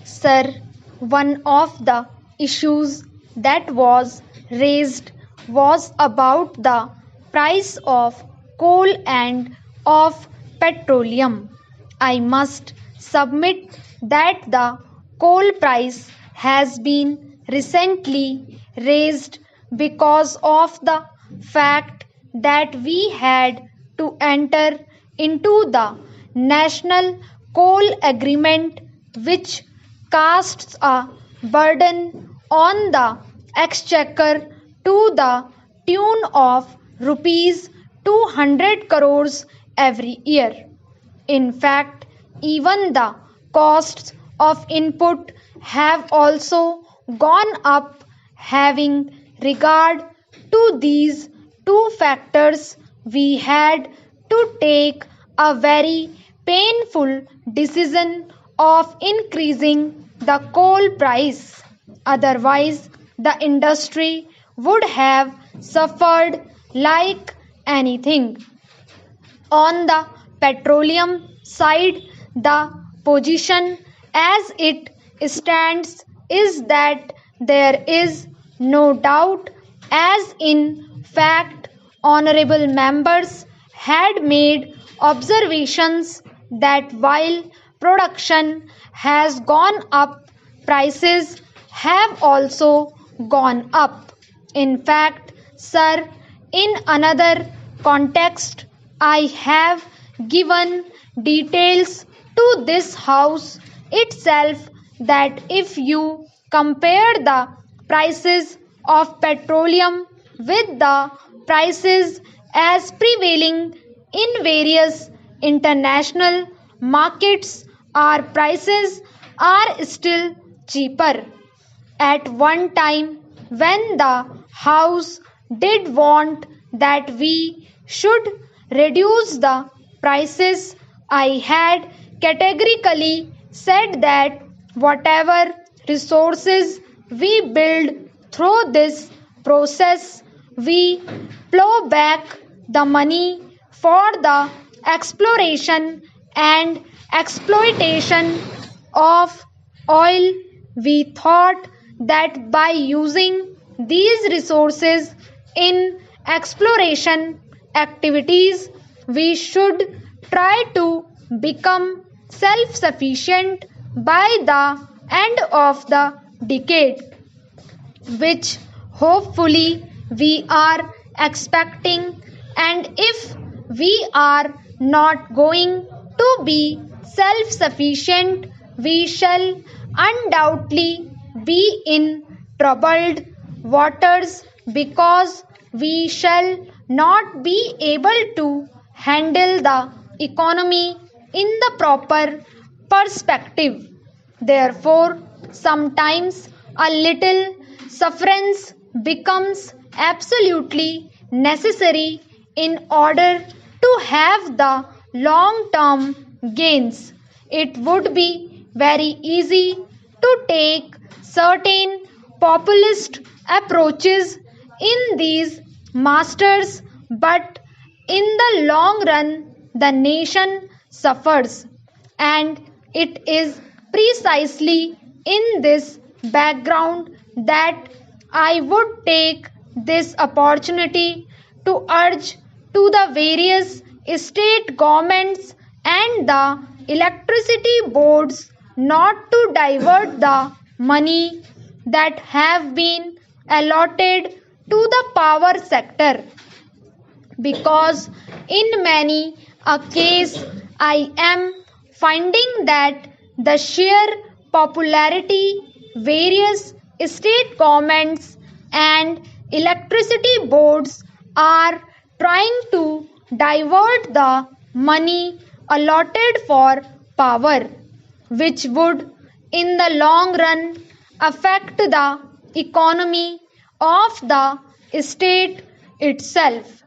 Sir, one of the issues that was raised was about the price of coal and of petroleum. I must submit that the coal price has been recently raised because of the fact that we had to enter into the National Coal Agreement, which casts a burden on the exchequer to the tune of rupees 200 crores every year. In fact, even the costs of input have also gone up. Having regard to these two factors, we had to take a very painful decision of increasing the coal price. Otherwise, the industry would have suffered like anything. On the petroleum side, the position as it stands is that there is no doubt, as in fact, honorable members had made observations that while production has gone up, prices have also gone up. In fact, sir, in another context, I have given details to this house itself that if you compare the prices of petroleum with the prices as prevailing in various international markets, our prices are still cheaper. At one time, when the House did want that we should reduce the prices, I had categorically said that whatever resources we build through this process, we plow back the money for the exploration and exploitation of oil. We thought that by using these resources in exploration activities, we should try to become self sufficient by the end of the decade, which hopefully we are expecting. And if we are not going to be self sufficient, we shall undoubtedly be in troubled waters, because we shall not be able to handle the economy in the proper perspective. Therefore, sometimes a little sufferance becomes absolutely necessary in order to have the long term gains. It would be very easy to take certain populist approaches in these masters, but in the long run, the nation suffers. And it is precisely in this background that I would take this opportunity to urge to the various state governments and the electricity boards not to divert the money that have been allotted to the power sector, because in many a case I am finding that the sheer popularity, various state governments and electricity boards are trying to divert the money allotted for power, which would in the long run affect the economy of the state itself.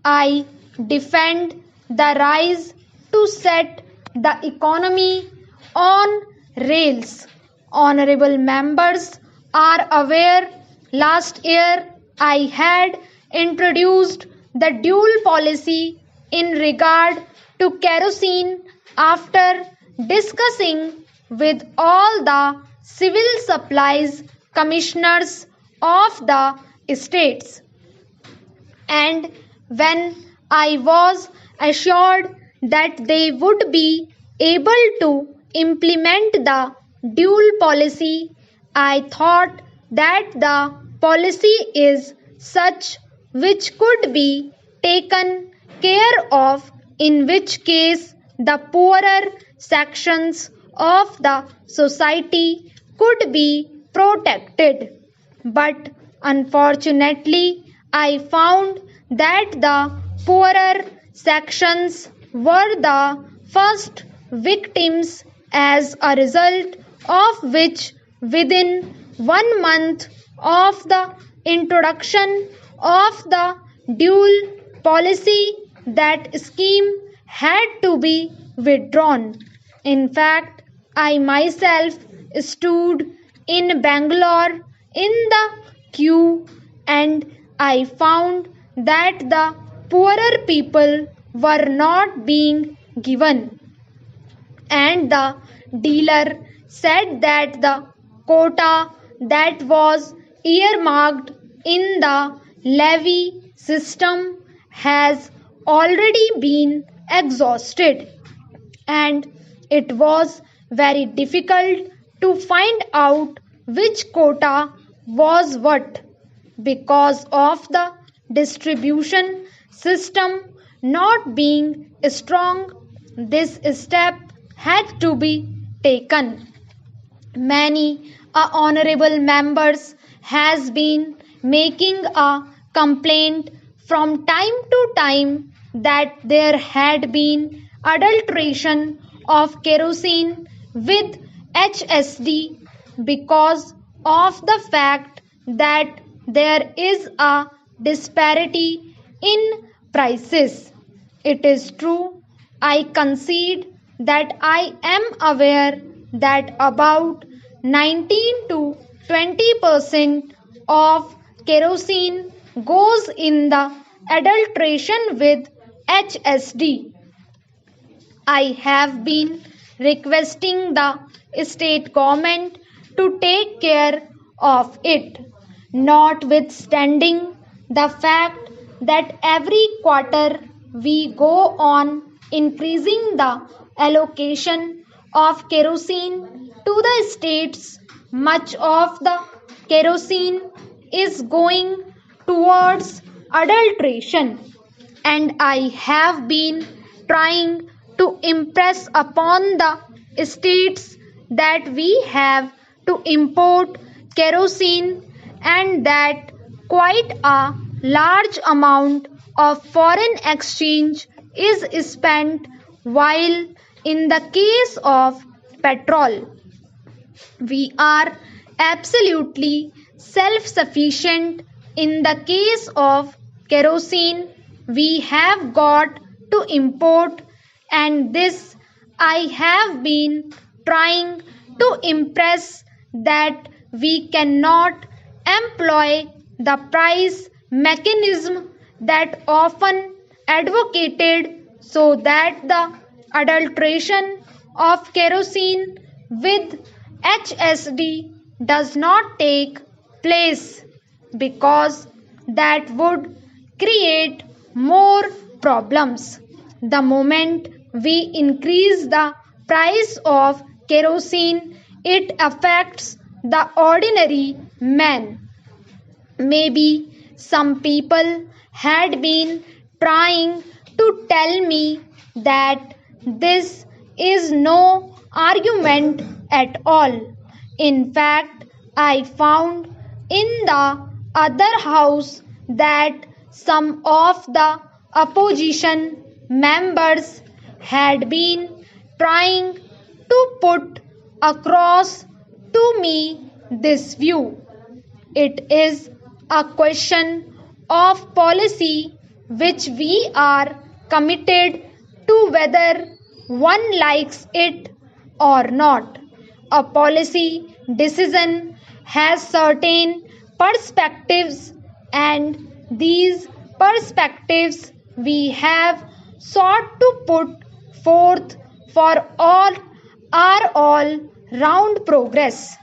I defend the rise to set the economy on rails. Honorable members are aware last year I had introduced the dual policy in regard to kerosene after discussing with all the civil supplies commissioners of the states. And when I was assured that they would be able to implement the dual policy, I thought that the policy is such which could be taken care of, in which case the poorer sections of the society could be protected. But unfortunately, I found that the poorer sections were the first victims, as a result of which, within 1 month of the introduction of the dual policy, that scheme had to be withdrawn. In fact, I myself stood in Bangalore in the queue, and I found that the poorer people were not being given, and the dealer said that the quota that was earmarked in the levy system has already been exhausted, and it was very difficult to find out which quota was what because of the distribution system not being strong. This step had to be taken. Many honorable members has been making a complaint from time to time that there had been adulteration of kerosene with HSD because of the fact that there is a disparity in prices. It is true, I concede that I am aware that about 19 to 20% of kerosene goes in the adulteration with HSD. I have been requesting the state government to take care of it, notwithstanding the fact that every quarter we go on increasing the allocation of kerosene to the states. Much of the kerosene is going towards adulteration, and I have been trying to impress upon the states that we have to import kerosene and that quite a large amount of foreign exchange is spent, while in the case of petrol we are absolutely self sufficient. In the case of kerosene, we have got to import, and this I have been trying to impress that we cannot employ the price mechanism that often advocated, so that the adulteration of kerosene with HSD does not take place, because that would create more problems. The moment we increase the price of kerosene, it affects the ordinary man. Maybe some people had been trying to tell me that this is no argument at all. In fact, I found in the other house that some of the opposition members had been trying to put across to me this view. It is a question of policy which we are committed to, whether one likes it or not. A policy decision has certain perspectives, and these perspectives we have sought to put forth for all are all round progress.